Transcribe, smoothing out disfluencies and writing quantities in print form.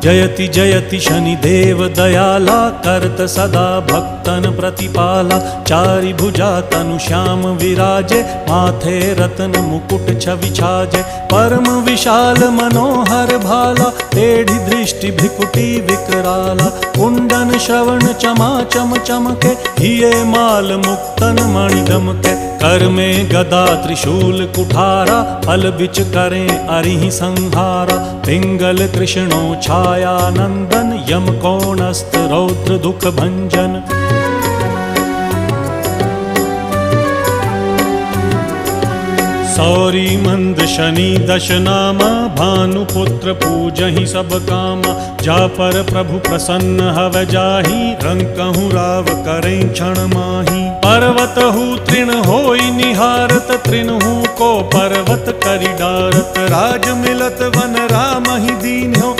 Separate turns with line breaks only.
जयति जयति शनिदेव दयाला करत सदा भक्तन प्रतिपाला। चारि भुजा तनु श्याम विराजे माथे रत्न मुकुट छवि छाजे। परम विशाल मनोहर भाला टेढ़ी दृष्टि भ्रिकुटी विकराला। कुंडन श्रवण चमा चम चमके हिये माल मुक्तन मणि दमके। कर में गदा त्रिशूल कुठारा फल बिच करें अरिहि संहारा। पिंगल कृष्णो छाया नंदन यम कोणस्त रौद्र दुख भंजन। सौरी मंद शनि दश नामा भानुपुत्र पूजहि सब कामा। जा पर प्रभु प्रसन्न हव जाहि रंकहु राव करें क्षण माही। पर्वत हु तृण होई निहारत तृणहु को पर्वत करि डारत। राज मिलत वन राम ही दीन्हो